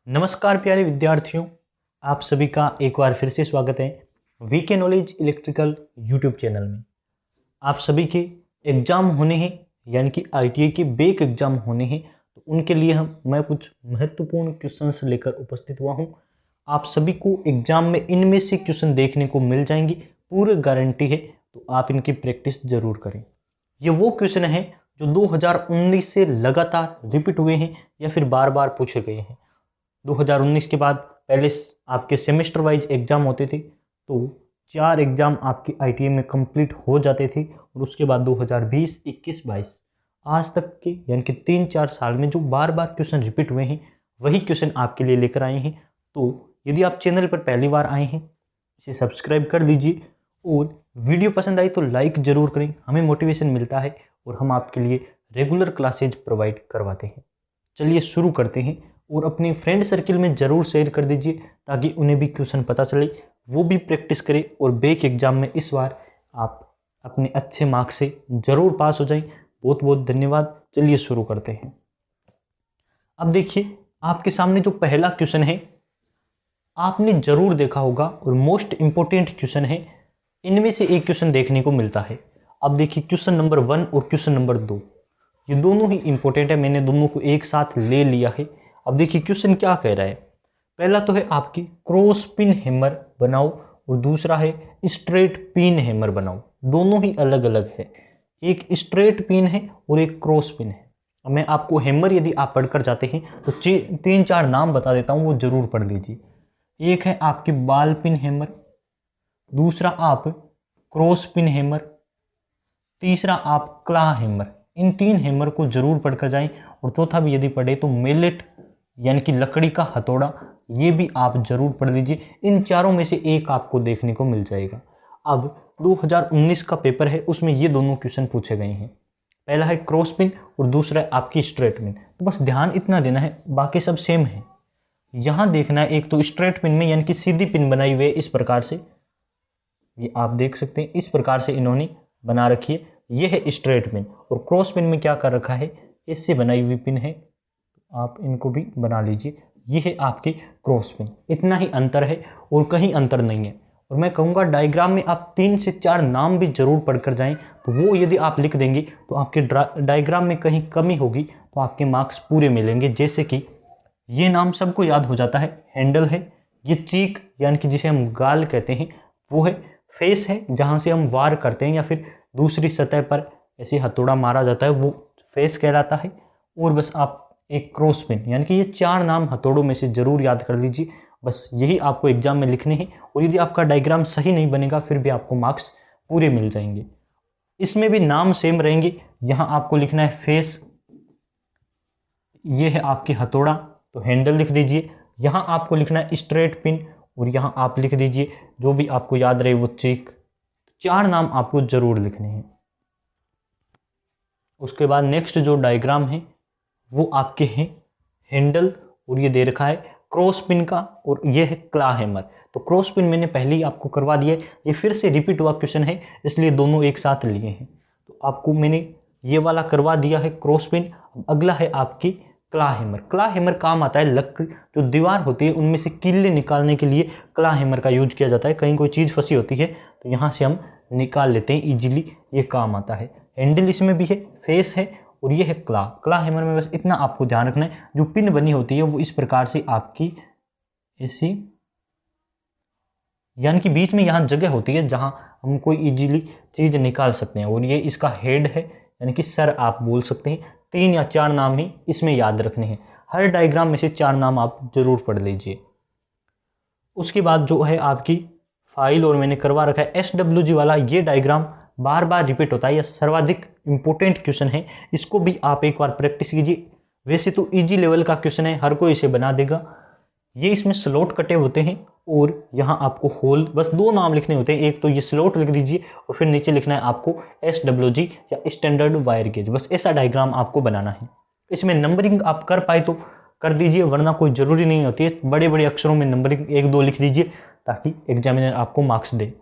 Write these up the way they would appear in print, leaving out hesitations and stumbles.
नमस्कार प्यारे विद्यार्थियों, आप सभी का एक बार फिर से स्वागत है VK knowledge electrical YouTube channel में। आप सभी के एग्ज़ाम होने हैं, यानी कि आईटीआई के बेक एग्ज़ाम होने हैं, तो उनके लिए मैं कुछ महत्वपूर्ण क्वेश्चंस लेकर उपस्थित हुआ हूं। आप सभी को एग्ज़ाम में इनमें से क्वेश्चन देखने को मिल जाएंगे, पूरी गारंटी है, तो आप इनकी प्रैक्टिस ज़रूर करें। ये वो क्वेश्चन हैं जो 2019 से लगातार रिपीट हुए हैं या फिर बार बार पूछे गए हैं। 2019 के बाद पहले आपके सेमेस्टर वाइज एग्ज़ाम होते थे, तो 4 एग्ज़ाम आपके आईटीआई में कंप्लीट हो जाते थे और उसके बाद 2020, 21, 22 आज तक के यानी कि 3-4 साल में जो बार बार क्वेश्चन रिपीट हुए हैं, वही क्वेश्चन आपके लिए लेकर आए हैं। तो यदि आप चैनल पर पहली बार आए हैं, इसे सब्सक्राइब कर लीजिए और वीडियो पसंद आई तो लाइक ज़रूर करें, हमें मोटिवेशन मिलता है और हम आपके लिए रेगुलर क्लासेज प्रोवाइड करवाते हैं। चलिए शुरू करते हैं और अपने फ्रेंड सर्किल में ज़रूर शेयर कर दीजिए ताकि उन्हें भी क्वेश्चन पता चले, वो भी प्रैक्टिस करें और बेक एग्ज़ाम में इस बार आप अपने अच्छे मार्क्स से ज़रूर पास हो जाएं। बहुत बहुत धन्यवाद। चलिए शुरू करते हैं। अब देखिए, आपके सामने जो पहला क्वेश्चन है आपने ज़रूर देखा होगा और मोस्ट इम्पोर्टेंट क्वेश्चन है। इनमें से एक क्वेश्चन देखने को मिलता है। अब देखिए, क्वेश्चन नंबर 1 और क्वेश्चन नंबर 2 ये दोनों ही इंपॉर्टेंट है, मैंने दोनों को एक साथ ले लिया है। अब देखिए क्वेश्चन क्या कह रहा है। पहला तो है आपकी क्रॉस पिन हैमर बनाओ और दूसरा है स्ट्रेट पिन हैमर बनाओ। दोनों ही अलग अलग है, एक स्ट्रेट पिन है और एक क्रॉस पिन है। अब मैं आपको हैमर यदि आप पढ़कर जाते हैं तो 3-4 नाम बता देता हूँ, वो जरूर पढ़ लीजिए। एक है आपकी बॉल पिन हैमर, दूसरा आप क्रॉस पिन हैमर, तीसरा आप क्ला हैमर। इन 3 हैमर को जरूर पढ़कर जाएं और चौथा भी यदि पढ़े तो मेलेट यानी कि लकड़ी का हथौड़ा, ये भी आप जरूर पढ़ लीजिए। इन चारों में से एक आपको देखने को मिल जाएगा। अब 2019 का पेपर है, उसमें ये दोनों क्वेश्चन पूछे गए हैं। पहला है क्रॉस पिन और दूसरा है आपकी स्ट्रेट पिन। तो बस ध्यान इतना देना है, बाकी सब सेम है। यहाँ देखना है, एक तो स्ट्रेट पिन में यानी कि सीधी पिन बनाई हुई है इस प्रकार से, ये आप देख सकते हैं, इस प्रकार से इन्होंने बना रखी है, ये है स्ट्रेट पिन। और क्रॉस पिन में क्या कर रखा है, इससे बनाई हुई पिन है, आप इनको भी बना लीजिए। ये है आपकी क्रॉस पिन। इतना ही अंतर है और कहीं अंतर नहीं है। और मैं कहूँगा डायग्राम में आप 3 से 4 नाम भी जरूर पढ़कर जाएं, तो वो यदि आप लिख देंगे तो आपके डायग्राम में कहीं कमी होगी तो आपके मार्क्स पूरे मिलेंगे। जैसे कि ये नाम सबको याद हो जाता है, हैंडल है, ये चीक यानी कि जिसे हम गाल कहते हैं वो है, फेस है जहाँ से हम वार करते हैं या फिर दूसरी सतह पर ऐसे हथौड़ा मारा जाता है, वो फेस कहलाता है। और बस आप एक क्रॉस पिन, यानी कि ये 4 नाम हथौड़ों में से जरूर याद कर लीजिए। बस यही आपको एग्जाम में लिखने हैं और यदि आपका डायग्राम सही नहीं बनेगा फिर भी आपको मार्क्स पूरे मिल जाएंगे। इसमें भी नाम सेम रहेंगे। यहाँ आपको लिखना है फेस, ये है आपकी हथौड़ा तो हैंडल लिख दीजिए। यहाँ आपको लिखना है स्ट्रेट पिन और यहाँ आप लिख दीजिए जो भी आपको याद रहे वो चीक। 4 नाम आपको जरूर लिखने हैं। उसके बाद नेक्स्ट जो डायग्राम है वो आपके हैं हैंडल और ये दे रखा है क्रॉस पिन का और ये है क्ला हैमर। तो क्रॉस पिन मैंने पहले ही आपको करवा दिया है, ये फिर से रिपीट हुआ क्वेश्चन है इसलिए दोनों एक साथ लिए हैं। तो आपको मैंने ये वाला करवा दिया है क्रॉस पिन। अगला है आपकी क्ला हैमर। क्ला हैमर काम आता है लकड़ी जो दीवार होती है उनमें से कीले निकालने के लिए क्ला हैमर का यूज किया जाता है। कहीं कोई चीज़ फंसी होती है तो यहाँ से हम निकाल लेते हैं इजीली, ये काम आता है। हैंडल इसमें भी है, फेस है और ये है क्ला हैमर में बस इतना आपको ध्यान रखना है, जो पिन बनी होती है वो इस प्रकार से आपकी ऐसी, यानी कि बीच में यहाँ जगह होती है जहाँ हम कोई इजीली चीज़ निकाल सकते हैं और ये इसका हेड है यानी कि सर आप बोल सकते हैं। 3 या 4 नाम ही इसमें याद रखने हैं। हर डायग्राम में से 4 नाम आप जरूर पढ़ लीजिए। उसके बाद जो है आपकी फाइल, और मैंने करवा रखा है SWG वाला, ये डायग्राम बार बार रिपीट होता है, यह सर्वाधिक इंपॉर्टेंट क्वेश्चन है, इसको भी आप एक बार प्रैक्टिस कीजिए। वैसे तो इजी लेवल का क्वेश्चन है, हर कोई इसे बना देगा। ये इसमें स्लॉट कटे होते हैं और यहाँ आपको होल, बस 2 नाम लिखने होते हैं, एक तो ये स्लॉट लिख दीजिए और फिर नीचे लिखना है आपको SWG या स्टैंडर्ड वायर गेज। बस ऐसा डायग्राम आपको बनाना है। इसमें नंबरिंग आप कर पाए तो कर दीजिए, वरना कोई ज़रूरी नहीं होती है। बड़े बड़े अक्षरों में नंबरिंग 1-2 लिख दीजिए ताकि एग्जामिनर आपको मार्क्स दे।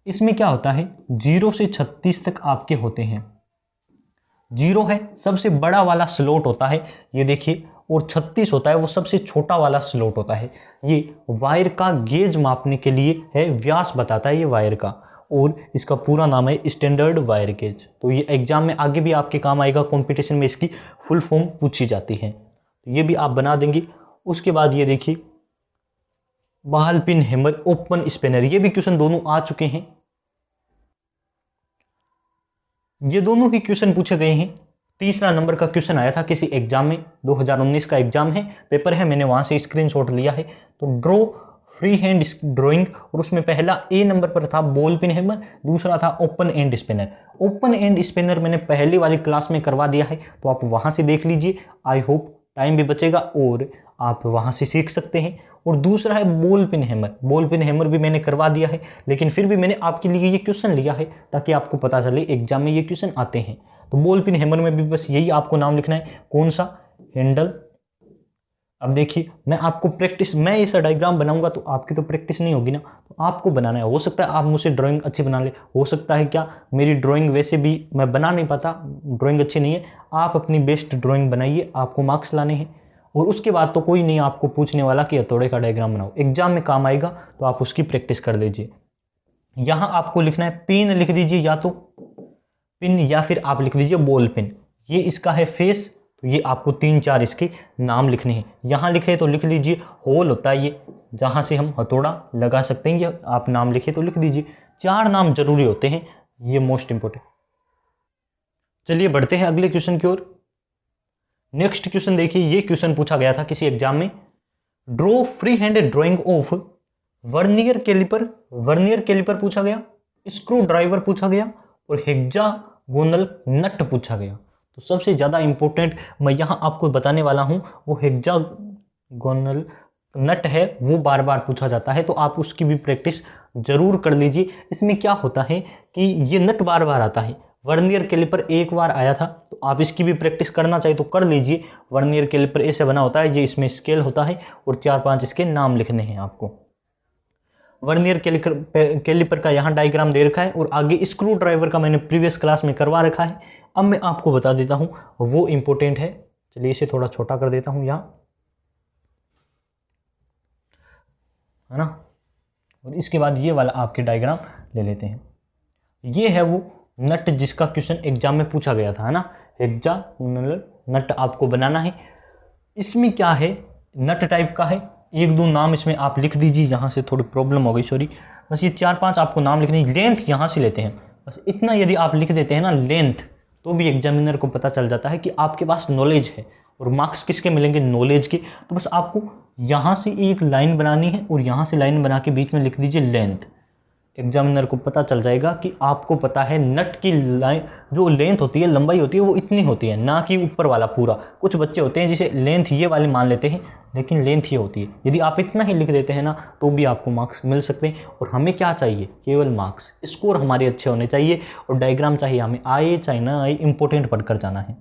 इसमें क्या होता है, 0 से 36 तक आपके होते हैं। 0 है सबसे बड़ा वाला स्लॉट होता है, ये देखिए, और 36 होता है वो सबसे छोटा वाला स्लॉट होता है। ये वायर का गेज मापने के लिए है, व्यास बताता है ये वायर का, और इसका पूरा नाम है स्टैंडर्ड वायर गेज। तो ये एग्जाम में आगे भी आपके काम आएगा, कंपटीशन में इसकी फुल फॉर्म पूछी जाती है, तो ये भी आप बना देंगे। उसके बाद ये देखिए ball pin hammer open spinner, ये भी क्वेश्चन दोनों आ चुके हैं, ये दोनों ही क्वेश्चन पूछे गए हैं। तीसरा नंबर का क्वेश्चन आया था किसी एग्जाम में, 2019 का एग्जाम है, पेपर है, मैंने वहां से स्क्रीनशॉट लिया है। तो ड्रॉ फ्री हैंड ड्राइंग, और उसमें पहला ए नंबर पर था बॉल पिन हैमर, दूसरा था open and spinner. Open and spinner मैंने पहले वाली क्लास में करवा दिया है, तो आप वहां से देख लीजिए, आई होप टाइम भी बचेगा और आप वहां से सीख सकते हैं। और दूसरा है ball pin hammer, ball pin hammer भी मैंने करवा दिया है, लेकिन फिर भी मैंने आपके लिए ये क्वेश्चन लिया है ताकि आपको पता चले एग्जाम में ये क्वेश्चन आते हैं। तो बॉल पिन हैमर में भी बस यही आपको नाम लिखना है, कौन सा, हैंडल। अब देखिए मैं आपको प्रैक्टिस, मैं ऐसा डायग्राम बनाऊंगा तो आपकी तो प्रैक्टिस नहीं होगी ना, तो आपको बनाना है। हो सकता है आप मुझसे ड्राइंग अच्छी बना ले, हो सकता है क्या मेरी ड्राइंग वैसे भी मैं बना नहीं पाता, ड्राइंग अच्छी नहीं है, आप अपनी बेस्ट ड्राइंग बनाइए, आपको मार्क्स लाने हैं। और उसके बाद तो कोई नहीं आपको पूछने वाला कि हथौड़े का डायग्राम बनाओ, एग्जाम में काम आएगा तो आप उसकी प्रैक्टिस कर लीजिए। यहाँ आपको लिखना है पिन, लिख दीजिए या तो पिन या फिर आप लिख दीजिए बॉल पिन। ये इसका है फेस, तो ये आपको 3-4 इसके नाम लिखने हैं। यहाँ लिखे तो लिख लीजिए होल होता है ये, जहाँ से हम हथौड़ा लगा सकते हैं, ये आप नाम लिखे तो लिख दीजिए। 4 नाम जरूरी होते हैं, ये मोस्ट इंपोर्टेंट। चलिए बढ़ते हैं अगले क्वेश्चन की ओर। नेक्स्ट क्वेश्चन देखिए, ये क्वेश्चन पूछा गया था किसी एग्जाम में, draw free hand drawing of vernier caliper, vernier caliper पूछा गया, स्क्रू ड्राइवर पूछा गया और हेक्सागोनल नट पूछा गया। तो सबसे ज़्यादा इंपॉर्टेंट मैं यहाँ आपको बताने वाला हूँ वो हेक्सागोनल नट है, वो बार बार पूछा जाता है, तो आप उसकी भी प्रैक्टिस जरूर कर लीजिए। इसमें क्या होता है कि ये नट बार बार आता है, वर्नियर कैलिपर एक बार आया था, तो आप इसकी भी प्रैक्टिस करना चाहिए तो कर लीजिए। वर्नियर कैलिपर ऐसे बना होता है, ये इसमें स्केल होता है और 4-5 इसके नाम लिखने हैं आपको। वर्नियर कैलिपर का यहाँ डायग्राम दे रखा है और आगे स्क्रू ड्राइवर का मैंने प्रीवियस क्लास में करवा रखा है। अब मैं आपको बता देता हूँ, वो इंपॉर्टेंट है। चलिए इसे थोड़ा छोटा कर देता हूँ यहाँ, है ना, और इसके बाद ये वाला आपके डायग्राम ले लेते हैं। ये है वो नट जिसका क्वेश्चन एग्जाम में पूछा गया था, है ना, हेक्सागोनल नट आपको बनाना है। इसमें क्या है, नट टाइप का है, 1-2 नाम इसमें आप लिख दीजिए, यहाँ से थोड़ी प्रॉब्लम हो गई, सॉरी। बस ये 4-5 आपको नाम लिखने, लेंथ यहाँ से लेते हैं, बस इतना यदि आप लिख देते हैं ना लेंथ, तो भी एग्जामिनर को पता चल जाता है कि आपके पास नॉलेज है। और मार्क्स किसके मिलेंगे, नॉलेज के। तो बस आपको यहाँ से एक लाइन बनानी है और यहाँ से लाइन बना के बीच में लिख दीजिए लेंथ। एग्जामिनर को पता चल जाएगा कि आपको पता है नट की लाइन जो लेंथ होती है, लंबाई होती है, वो इतनी होती है, ना कि ऊपर वाला पूरा। कुछ बच्चे होते हैं जिसे लेंथ ये वाली मान लेते हैं, लेकिन लेंथ ये होती है। यदि आप इतना ही लिख देते हैं ना, तो भी आपको मार्क्स मिल सकते हैं। और हमें क्या चाहिए, केवल मार्क्स, स्कोर हमारे अच्छे होने चाहिए और डायग्राम चाहिए हमें, आए चाहे ना आए, इंपॉर्टेंट पढ़कर जाना है।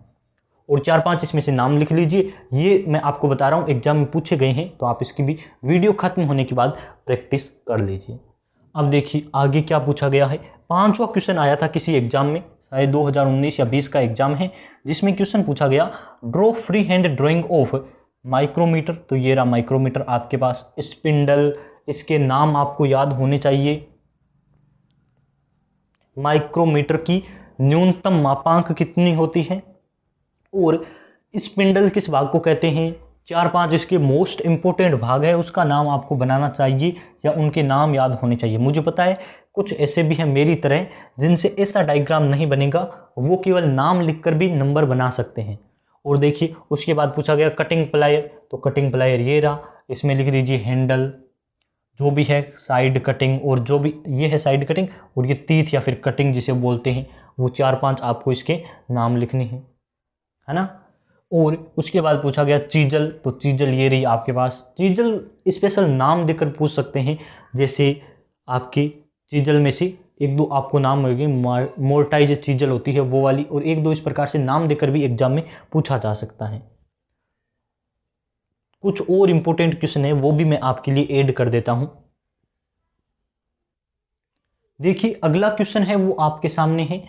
और 4-5 इसमें से नाम लिख लीजिए। ये मैं आपको बता रहा हूँ एग्जाम में पूछे गए हैं, तो आप इसकी भी वीडियो खत्म होने के बाद प्रैक्टिस कर लीजिए। अब देखिए आगे क्या पूछा गया है। 5वां क्वेश्चन आया था किसी एग्जाम में, शायद 2019 या 20 का एग्जाम है, जिसमें क्वेश्चन पूछा गया draw free hand drawing of micrometer. तो ये रहा माइक्रोमीटर आपके पास, स्पिंडल, इसके नाम आपको याद होने चाहिए। माइक्रोमीटर की न्यूनतम मापांक कितनी होती है और स्पिंडल किस भाग को कहते हैं। 4-5 इसके मोस्ट इंपोर्टेंट भाग है, उसका नाम आपको बनाना चाहिए या उनके नाम याद होने चाहिए। मुझे पता है कुछ ऐसे भी हैं मेरी तरह जिनसे ऐसा डायग्राम नहीं बनेगा, वो केवल नाम लिखकर भी नंबर बना सकते हैं। और देखिए उसके बाद पूछा गया कटिंग प्लायर, तो कटिंग प्लायर ये रहा, इसमें लिख दीजिए हैंडल, जो भी है साइड कटिंग, और जो भी ये है साइड कटिंग, और ये टीथ या फिर कटिंग जिसे बोलते हैं, वो 4-5 आपको इसके नाम लिखने हैं, है ना। और उसके बाद पूछा गया चीजल, तो चीजल ये रही आपके पास। चीजल स्पेशल नाम देकर पूछ सकते हैं, जैसे आपकी चीजल में से 1-2 आपको नाम होगी, मोर्टाइज चीजल होती है वो वाली, और 1-2 इस प्रकार से नाम देकर भी एग्जाम में पूछा जा सकता है। कुछ और इंपॉर्टेंट क्वेश्चन है वो भी मैं आपके लिए ऐड कर देता हूं। देखिए अगला क्वेश्चन है वो आपके सामने है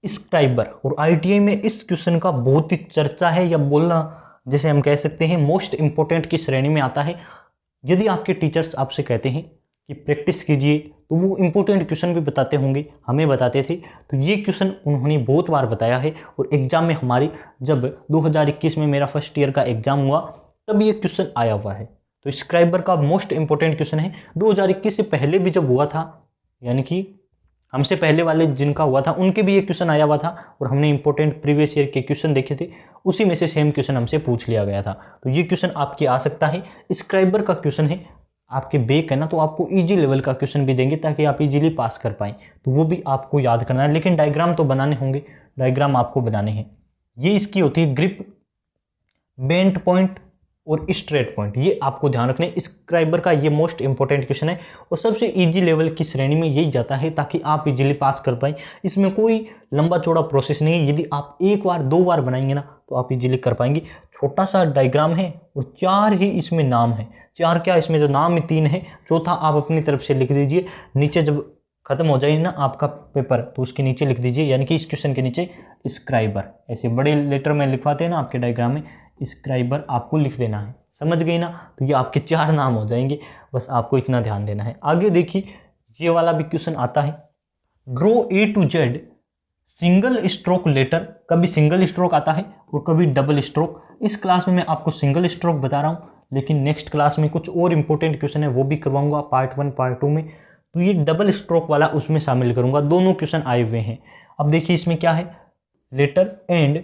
स्क्राइबर, और आईटीआई में इस क्वेश्चन का बहुत ही चर्चा है, या बोलना जैसे हम कह सकते हैं मोस्ट इम्पोर्टेंट की श्रेणी में आता है। यदि आपके टीचर्स आपसे कहते हैं कि प्रैक्टिस कीजिए तो वो इम्पोर्टेंट क्वेश्चन भी बताते होंगे, हमें बताते थे, तो ये क्वेश्चन उन्होंने बहुत बार बताया है। और एग्ज़ाम में हमारी जब 2021 में मेरा फर्स्ट ईयर का एग्ज़ाम हुआ तब ये क्वेश्चन आया हुआ है। तो स्क्राइबर का मोस्ट इंपॉर्टेंट क्वेश्चन है। 2021 से पहले भी जब हुआ था, यानी कि हमसे पहले वाले जिनका हुआ था उनके भी ये क्वेश्चन आया हुआ था और हमने इंपॉर्टेंट प्रीवियस ईयर के क्वेश्चन देखे थे, उसी में से सेम क्वेश्चन हमसे पूछ लिया गया था। तो ये क्वेश्चन आपके आ सकता है। स्क्राइबर का क्वेश्चन है, आपके बेक है ना, तो आपको इजी लेवल का क्वेश्चन भी देंगे ताकि आप इजीली पास कर पाएँ। तो वो भी आपको याद करना है, लेकिन डायग्राम तो बनाने होंगे, डायग्राम आपको बनाने हैं। ये इसकी होती है ग्रिप, बेंट पॉइंट और स्ट्रेट पॉइंट, ये आपको ध्यान रखना है। स्क्राइबर का ये मोस्ट इंपॉर्टेंट क्वेश्चन है और सबसे इजी लेवल की श्रेणी में यही जाता है ताकि आप इजीली पास कर पाएँ। इसमें कोई लंबा चौड़ा प्रोसेस नहीं है, यदि आप एक बार दो बार बनाएंगे ना तो आप इजीली कर पाएंगे। छोटा सा डायग्राम है और 4 ही इसमें नाम है, 4 क्या, इसमें जो नाम 3 है, चौथा आप अपनी तरफ से लिख दीजिए। नीचे जब खत्म हो जाए ना आपका पेपर तो उसके नीचे लिख दीजिए, यानी कि इस क्वेश्चन के नीचे स्क्राइबर, ऐसे बड़े लेटर में लिखवाते हैं ना आपके डायग्राम में, स्क्राइबर आपको लिख देना है। समझ गई ना? तो ये आपके 4 नाम हो जाएंगे, बस आपको इतना ध्यान देना है। आगे देखिए, ये वाला भी क्वेश्चन आता है, draw A to Z single stroke letter. कभी सिंगल स्ट्रोक आता है और कभी डबल स्ट्रोक। इस क्लास में मैं आपको सिंगल स्ट्रोक बता रहा हूँ, लेकिन नेक्स्ट क्लास में कुछ और इंपॉर्टेंट क्वेश्चन है वो भी करवाऊंगा पार्ट 1 पार्ट 2 में, तो ये डबल स्ट्रोक वाला उसमें शामिल करूंगा। दोनों क्वेश्चन आए हुए हैं। अब देखिए इसमें क्या है, letter and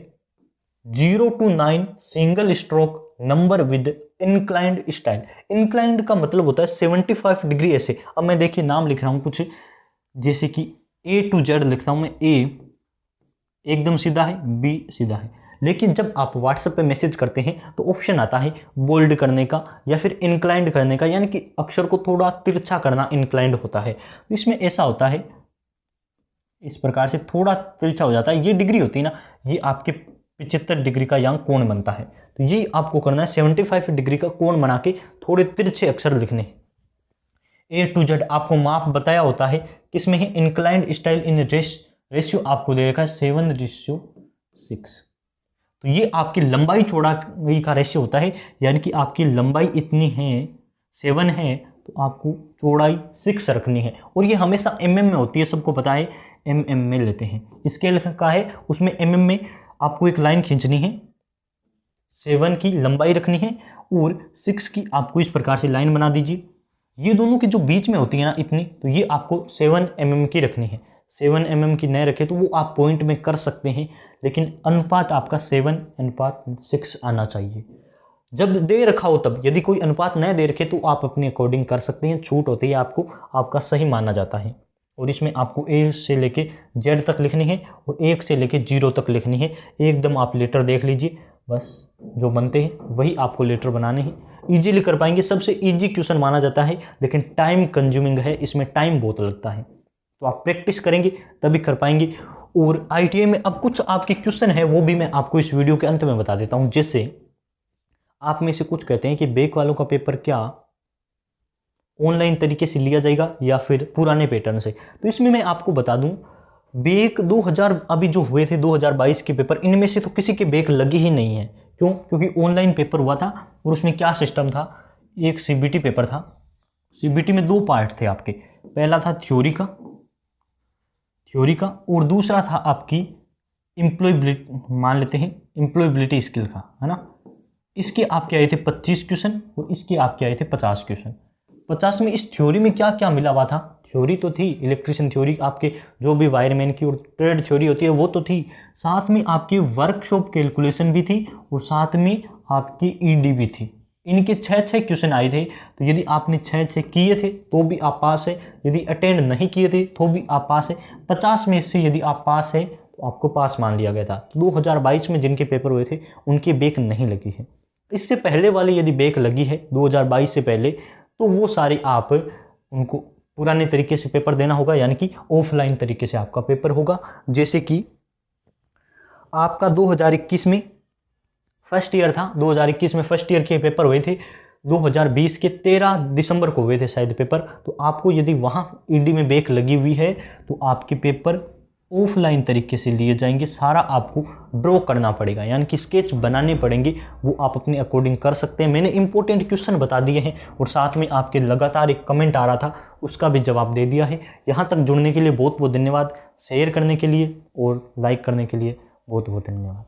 0 to 9 single stroke number with inclined style. Inclined का मतलब होता है 75 डिग्री ऐसे। अब मैं देखिए नाम लिख रहा हूँ कुछ, जैसे कि A to Z लिखता हूँ मैं, A एकदम सीधा है, B सीधा है, लेकिन जब आप व्हाट्सएप पे मैसेज करते हैं तो ऑप्शन आता है बोल्ड करने का या फिर इंक्लाइंड करने का, यानी कि अक्षर को थोड़ा तिरछा करना इंक्लाइंड होता है। तो इसमें ऐसा होता है, इस प्रकार से थोड़ा तिरछा हो जाता है। ये डिग्री होती है ना, ये आपके 75 डिग्री का यहाँ कोण बनता है। तो ये आपको करना है 75 डिग्री का कोण बना के थोड़े तिरछे अक्षर लिखने। A to Z आपको माप बताया होता है, किसमें है, इंक्लाइंड स्टाइल इन रेशियो आपको दे रखा है 7:6। तो ये आपकी लंबाई चौड़ाई का रेशियो होता है, यानी कि आपकी लंबाई इतनी है 7 है तो आपको चौड़ाई 6 रखनी है। और ये हमेशा mm में होती है, सबको पता है, mm में लेते हैं। स्केल का है, उसमें mm में आपको एक लाइन खींचनी है, 7 की लंबाई रखनी है और 6 की आपको इस प्रकार से लाइन बना दीजिए। ये दोनों की जो बीच में होती है ना इतनी, तो ये आपको 7 mm की रखनी है। 7 mm की न रखे तो वो आप पॉइंट में कर सकते हैं, लेकिन अनुपात आपका 7:6 आना चाहिए। जब दे रखा हो तब, यदि कोई अनुपात न दे रखे तो आप अपने अकॉर्डिंग कर सकते हैं, छूट होती है आपको, आपका सही माना जाता है। और इसमें आपको A से लेके Z तक लिखनी है और 1 से लेके 0 तक लिखनी है। एकदम आप लेटर देख लीजिए, बस जो बनते हैं वही आपको लेटर बनाने हैं। इजीली कर पाएंगे, सबसे इजी क्वेश्चन माना जाता है, लेकिन टाइम कंज्यूमिंग है, इसमें टाइम बहुत लगता है। तो आप प्रैक्टिस करेंगे तभी कर पाएंगे। और ITA में अब कुछ आपके क्वेश्चन है वो भी मैं आपको इस वीडियो के अंत में बता देता हूँ। जैसे आप में से कुछ कहते हैं कि बेक वालों का पेपर क्या ऑनलाइन तरीके से लिया जाएगा या फिर पुराने पैटर्न से, तो इसमें मैं आपको बता दूं, बेक 2000 अभी जो हुए थे 2022 के पेपर, इनमें से तो किसी के बेक लगी ही नहीं है। क्यों? क्योंकि ऑनलाइन पेपर हुआ था और उसमें क्या सिस्टम था, एक CBT पेपर था। CBT में 2 पार्ट थे आपके, पहला था थ्योरी का और दूसरा था आपकी एम्प्लॉयबिलिटी, मान लेते हैं एम्प्लॉयबिलिटी स्किल का, है ना। इसके आपके आए थे 25 क्वेश्चन और इसके आपके आए थे 50 क्वेश्चन। 50 में इस थ्योरी में क्या क्या मिला हुआ था, थ्योरी तो थी इलेक्ट्रिशियन थ्योरी, आपके जो भी वायरमैन की और ट्रेड थ्योरी होती है वो तो थी, साथ में आपकी वर्कशॉप कैलकुलेशन भी थी और साथ में आपकी ED भी थी। इनके 6 क्वेश्चन आए थे। तो यदि आपने 6 किए थे तो भी आप पास है, यदि अटेंड नहीं किए थे तो भी आप पास है। 50 में से यदि आप पास है तो आपको पास मान लिया गया था। तो 2022 में जिनके पेपर हुए थे उनकी बेक नहीं लगी है। इससे पहले वाली यदि बेक लगी है 2022 से पहले, तो वो सारे आप उनको पुराने तरीके से पेपर देना होगा, यानी कि ऑफलाइन तरीके से आपका पेपर होगा। जैसे कि आपका 2021 में फर्स्ट ईयर था, 2021 में फर्स्ट ईयर के पेपर हुए थे, 2020 के 13 दिसंबर को हुए थे शायद पेपर। तो आपको यदि वहाँ ED में बेक लगी हुई है तो आपके पेपर ऑफलाइन तरीके से लिए जाएंगे, सारा आपको ड्रॉ करना पड़ेगा, यानी कि स्केच बनाने पड़ेंगे, वो आप अपने अकॉर्डिंग कर सकते हैं। मैंने इंपॉर्टेंट क्वेश्चन बता दिए हैं और साथ में आपके लगातार एक कमेंट आ रहा था उसका भी जवाब दे दिया है। यहाँ तक जुड़ने के लिए बहुत बहुत धन्यवाद, शेयर करने के लिए और लाइक करने के लिए बहुत बहुत धन्यवाद।